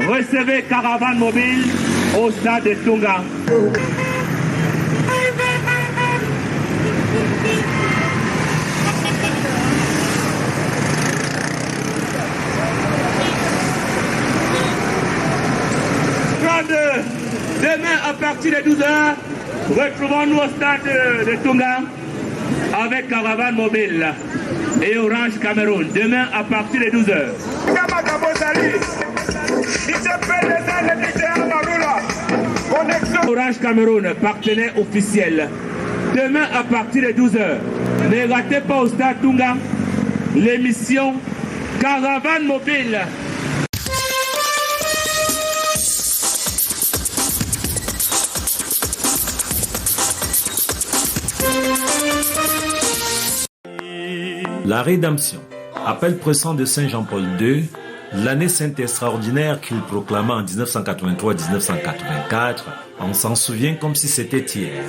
Recevez Caravane Mobile au stade de Tunga. Demain à partir de 12h, retrouvons-nous au stade de Tunga avec Caravane Mobile et Orange Cameroun. Demain à partir de 12h. Orange Cameroun, partenaire officiel. Demain à partir de 12h. Ne ratez pas au stade Tunga l'émission Caravane Mobile. La rédemption, appel pressant de Saint Jean-Paul II, l'année sainte extraordinaire qu'il proclama en 1983-1984, on s'en souvient comme si c'était hier.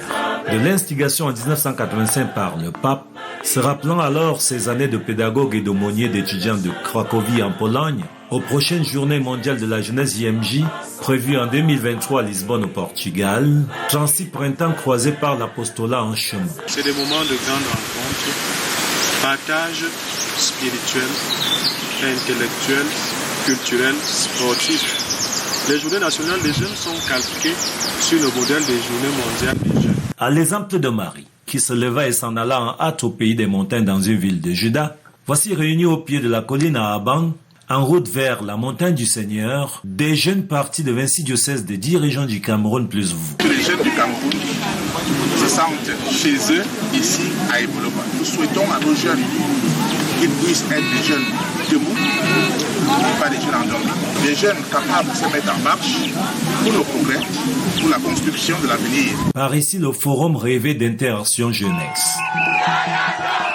De l'instigation en 1985 par le pape, se rappelant alors ces années de pédagogue et d'aumônier d'étudiants de Cracovie en Pologne, aux prochaines journées mondiales de la jeunesse IMJ, prévues en 2023 à Lisbonne au Portugal, 36 printemps croisés par l'apostolat en chemin. C'est des moments de grande rencontre, partage spirituel, intellectuel, culturel, sportif. Les journées nationales des jeunes sont calquées sur le modèle des journées mondiales des jeunes. À l'exemple de Marie, qui se leva et s'en alla en hâte au pays des montagnes dans une ville de Juda, voici réunis au pied de la colline à Abang, en route vers la montagne du Seigneur, des jeunes partis de 26 diocèses des 10 régions du Cameroun plus vous. Les jeunes du Cameroun se sentent chez eux, ici, à Ebolova. Nous souhaitons à nos jeunes qu'ils puissent être des jeunes debout, pas des jeunes endormis. Des jeunes capables de se mettre en marche pour le progrès, pour la construction de l'avenir. Par ici, le forum rêvé d'interaction jeunesse.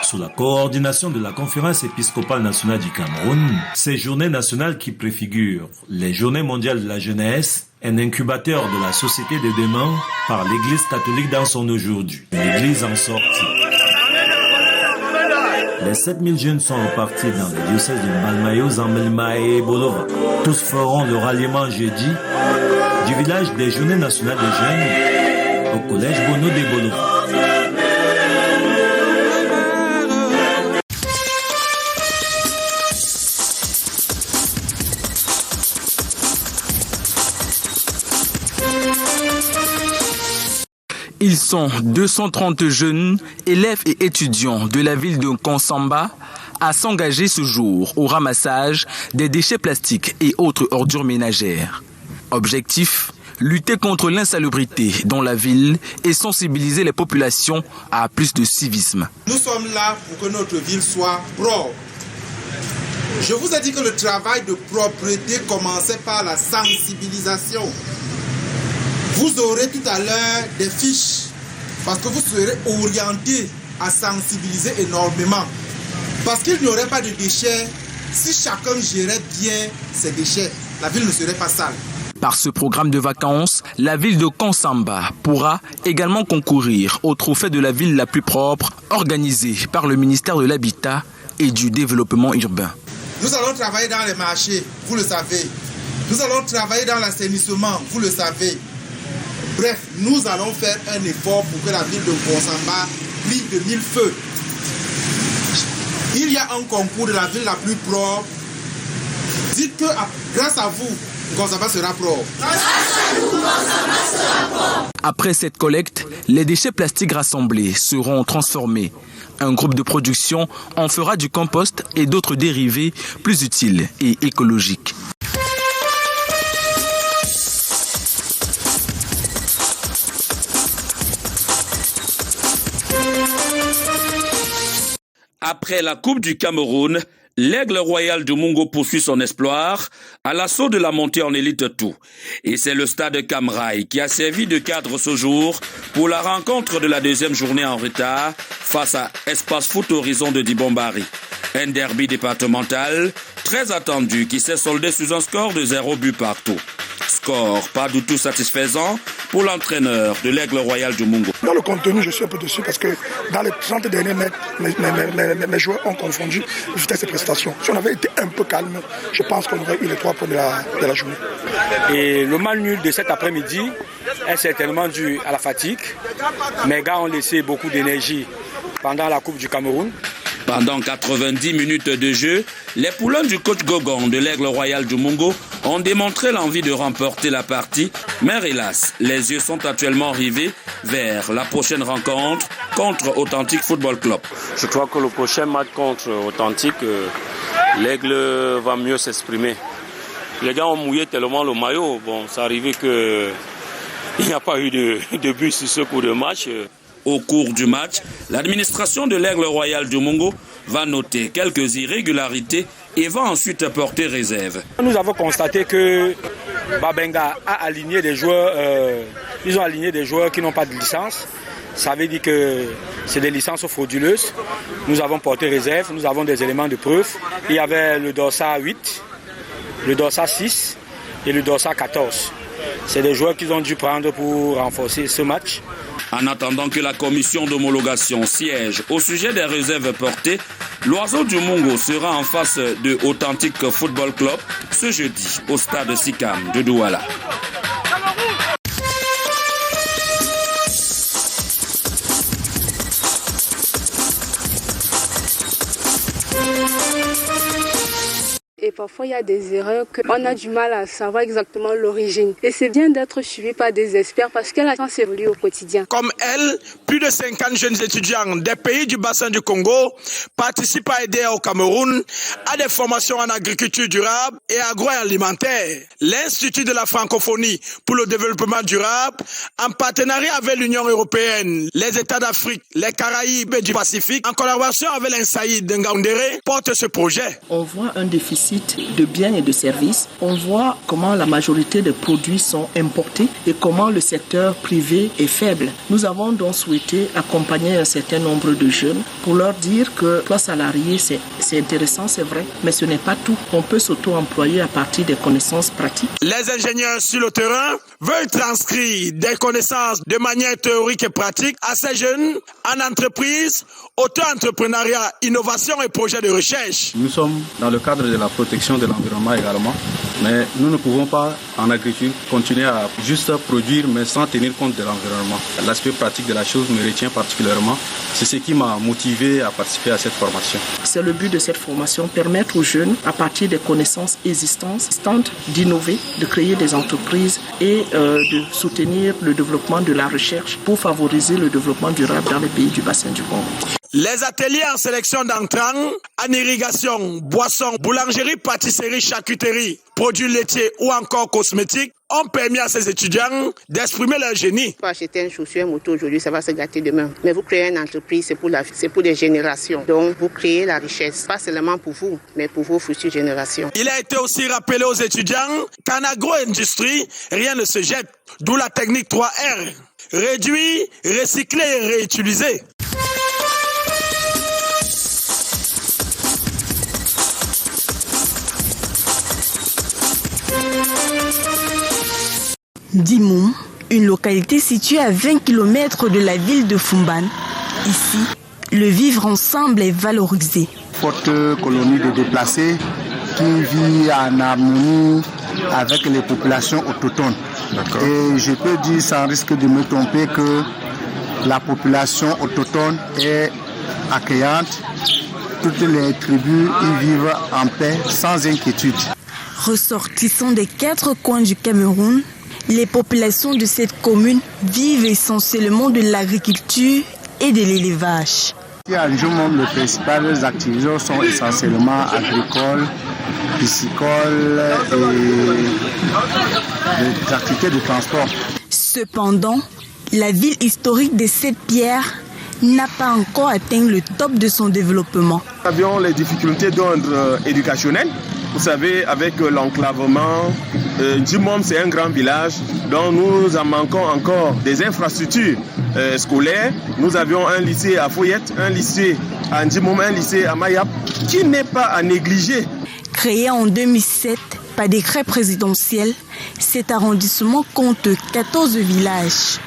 Sous la coordination de la Conférence épiscopale nationale du Cameroun, ces journées nationales qui préfigurent les Journées mondiales de la jeunesse, un incubateur de la société de demain par l'Église catholique dans son aujourd'hui, l'Église en sortie. Les 7000 jeunes sont repartis dans le diocèse de Malmayo, Zambelma et Bolova. Tous feront le ralliement jeudi du village des Journées nationales des jeunes au collège Bono de Bolova. Ils sont 230 jeunes, élèves et étudiants de la ville de Konsamba à s'engager ce jour au ramassage des déchets plastiques et autres ordures ménagères. Objectif, lutter contre l'insalubrité dans la ville et sensibiliser les populations à plus de civisme. Nous sommes là pour que notre ville soit propre. Je vous ai dit que le travail de propreté commençait par la sensibilisation. Vous aurez tout à l'heure des fiches parce que vous serez orientés à sensibiliser énormément. Parce qu'il n'y aurait pas de déchets si chacun gérait bien ses déchets. La ville ne serait pas sale. Par ce programme de vacances, la ville de Konsamba pourra également concourir au trophée de la ville la plus propre organisé par le ministère de l'Habitat et du Développement urbain. Nous allons travailler dans les marchés, vous le savez. Nous allons travailler dans l'assainissement, vous le savez. Bref, nous allons faire un effort pour que la ville de Konsamba brille de mille feux. Il y a un concours de la ville la plus propre. Dites que grâce à vous, Konsamba sera propre. Après cette collecte, les déchets plastiques rassemblés seront transformés. Un groupe de production en fera du compost et d'autres dérivés plus utiles et écologiques. Après la Coupe du Cameroun, l'Aigle Royal du Mungo poursuit son exploit à l'assaut de la montée en élite 2. Et c'est le stade Camraï qui a servi de cadre ce jour pour la rencontre de la deuxième journée en retard face à Espace Foot Horizon de Dibombari. Un derby départemental très attendu qui s'est soldé sous un score de 0 but partout. Score pas du tout satisfaisant pour l'entraîneur de l'Aigle Royal du Mungo. Dans le contenu, je suis un peu dessus parce que dans les 30 derniers mètres, mes joueurs ont confondu vitesse et prestation. Si on avait été un peu calme, je pense qu'on aurait eu les 3 points de la journée. Et le match nul de cet après-midi est certainement dû à la fatigue. Mes gars ont laissé beaucoup d'énergie pendant la Coupe du Cameroun. Pendant 90 minutes de jeu, les poulains du coach Gogon de l'Aigle Royal du Mungo ont démontré l'envie de remporter la partie, mais hélas, les yeux sont actuellement rivés vers la prochaine rencontre contre Authentique Football Club. Je crois que le prochain match contre Authentique, l'Aigle va mieux s'exprimer. Les gars ont mouillé tellement le maillot, ça arrivait qu'il n'y a pas eu de but sur ce coup de match. Au cours du match, l'administration de l'Aigle Royal du Mungo va noter quelques irrégularités et va ensuite porter réserve. Nous avons constaté que Babenga a aligné des joueurs, ils ont aligné des joueurs qui n'ont pas de licence. Ça veut dire que c'est des licences frauduleuses. Nous avons porté réserve, nous avons des éléments de preuve. Il y avait le dossard 8, le dossard 6 et le dossard 14. C'est des joueurs qu'ils ont dû prendre pour renforcer ce match. En attendant que la commission d'homologation siège au sujet des réserves portées, l'Oiseau du Mungo sera en face de Authentique Football Club ce jeudi au stade Sikam de Douala. Et parfois, il y a des erreurs qu'on a du mal à savoir exactement l'origine. Et c'est bien d'être suivi par des experts parce que la science évolue au quotidien. Comme elle, plus de 50 jeunes étudiants des pays du bassin du Congo participent à aider au Cameroun à des formations en agriculture durable et agroalimentaire. L'Institut de la francophonie pour le développement durable, en partenariat avec l'Union européenne, les États d'Afrique, les Caraïbes et du Pacifique, en collaboration avec l'INSAID de Ngaoundéré, porte ce projet. On voit un déficit de biens et de services. On voit comment la majorité des produits sont importés et comment le secteur privé est faible. Nous avons donc souhaité accompagner un certain nombre de jeunes pour leur dire que toi salarié, c'est intéressant, c'est vrai, mais ce n'est pas tout. On peut s'auto-employer à partir des connaissances pratiques. Les ingénieurs sur le terrain veulent transcrire des connaissances de manière théorique et pratique à ces jeunes en entreprise, auto-entrepreneuriat, innovation et projets de recherche. Nous sommes dans le cadre de la protection de l'environnement également, mais nous ne pouvons pas en agriculture continuer à juste produire mais sans tenir compte de l'environnement. L'aspect pratique de la chose me retient particulièrement. C'est ce qui m'a motivé à participer à cette formation. C'est le but de cette formation, permettre aux jeunes, à partir des connaissances existantes, d'innover, de créer des entreprises et de soutenir le développement de la recherche pour favoriser le développement durable dans les pays du bassin du Congo. Les ateliers en sélection d'entrants, en irrigation, boissons, boulangerie, pâtisserie, charcuterie, produits laitiers ou encore cosmétiques ont permis à ces étudiants d'exprimer leur génie. Pour acheter une chaussure, moto aujourd'hui, ça va se gâter demain. Mais vous créez une entreprise, c'est pour des générations. Donc vous créez la richesse, pas seulement pour vous, mais pour vos futures générations. Il a été aussi rappelé aux étudiants qu'en agro-industrie, rien ne se jette. D'où la technique 3R. Réduire, recycler et réutiliser. Dimoum, une localité située à 20 km de la ville de Fumban. Ici, le vivre ensemble est valorisé. Forte colonie de déplacés qui vit en harmonie avec les populations autochtones. Et je peux dire sans risque de me tromper que la population autochtone est accueillante. Toutes les tribus y vivent en paix sans inquiétude. Ressortissant des 4 coins du Cameroun, les populations de cette commune vivent essentiellement de l'agriculture et de l'élevage. À Djoumom, les principales activités sont essentiellement agricoles, piscicoles et des activités de transport. Cependant, la ville historique de Sept-Pierres n'a pas encore atteint le top de son développement. Nous avions les difficultés d'ordre éducationnel. Vous savez, avec l'enclavement, Djimom c'est un grand village, donc nous en manquons encore des infrastructures scolaires. Nous avions un lycée à Foyette, un lycée à Djimom, un lycée à Mayap, qui n'est pas à négliger. Créé en 2007 par décret présidentiel, cet arrondissement compte 14 villages.